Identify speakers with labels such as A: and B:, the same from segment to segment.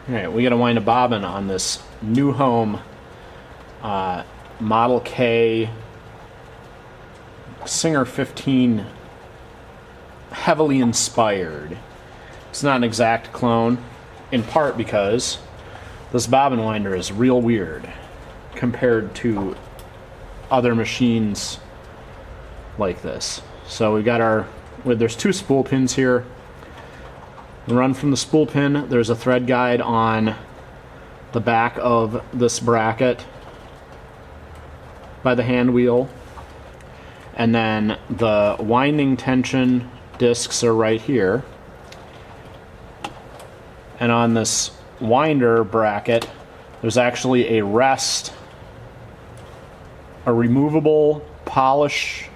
A: Alright, we gotta wind a bobbin on this New Home Model K Singer 15 heavily inspired. It's not an exact clone, in part because this bobbin winder is real weird compared to other machines like this. So we've got there's two spool pins here. Run from the spool pin, there's a thread guide on the back of this bracket by the hand wheel, and then the winding tension discs are right here. And on this winder bracket there's actually a removable polish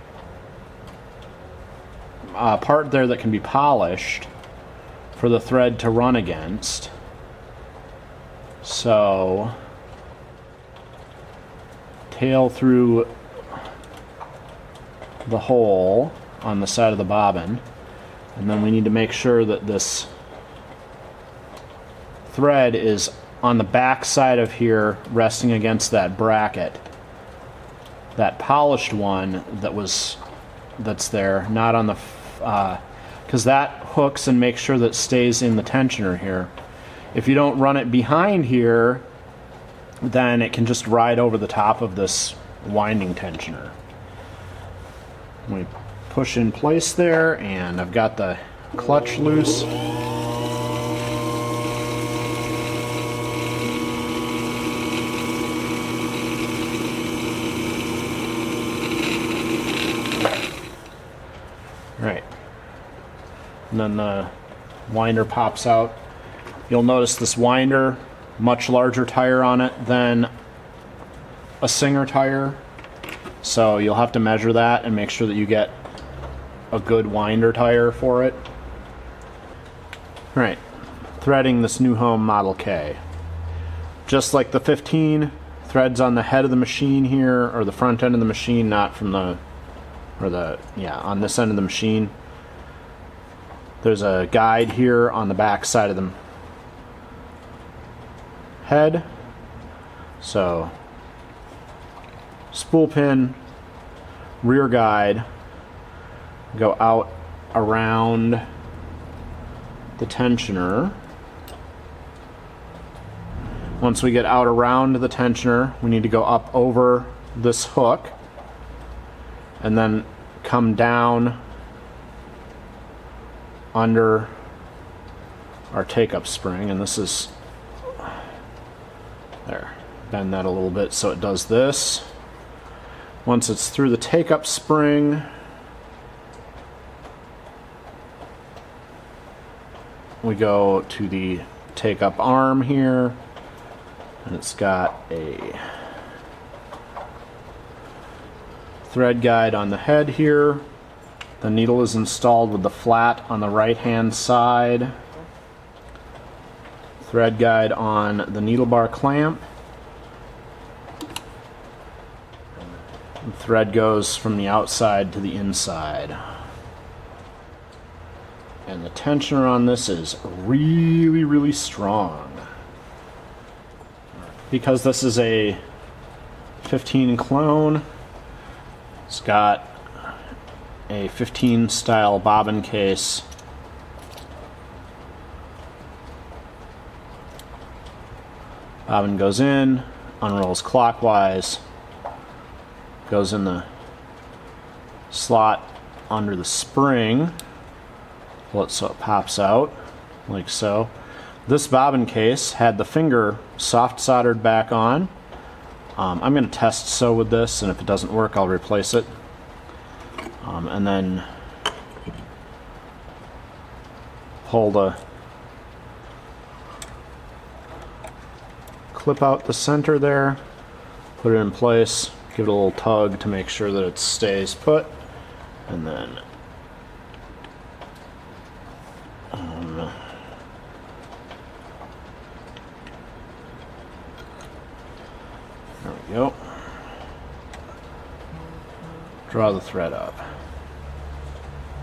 A: part there that can be polished for the thread to run against. So tail through the hole on the side of the bobbin, and then we need to make sure that this thread is on the back side of here resting against that bracket, that polished one that's there, not on the because that hooks and makes sure that it stays in the tensioner here. If you don't run it behind here, then it can just ride over the top of this winding tensioner. We push in place there, and I've got the clutch loose. Right. And then the winder pops out. You'll notice this winder, much larger tire on it than a Singer tire. So you'll have to measure that and make sure that you get a good winder tire for it. Right. Threading this New Home Model K. Just like the 15, threads on the head of the machine here, or the front end of the machine, not from on this end of the machine. There's a guide here on the back side of the head. So spool pin, rear guide, go out around the tensioner. Once we get out around the tensioner, we need to go up over this hook and then come down under our take-up spring, and this is there. Bend that a little bit so it does this. Once it's through the take-up spring, we go to the take-up arm here, and it's got a thread guide on the head here. The needle is installed with the flat on the right hand side. Thread guide on the needle bar clamp. The thread goes from the outside to the inside. And the tensioner on this is really, really strong. Because this is a 15 clone, it's got a 15 style bobbin case. Bobbin goes in, unrolls clockwise, goes in the slot under the spring, pull it so it pops out, like so. This bobbin case had the finger soft soldered back on. I'm going to test sew with this, and if it doesn't work, I'll replace it. And then pull the clip out the center there, put it in place, give it a little tug to make sure that it stays put, and then there we go. Draw the thread up.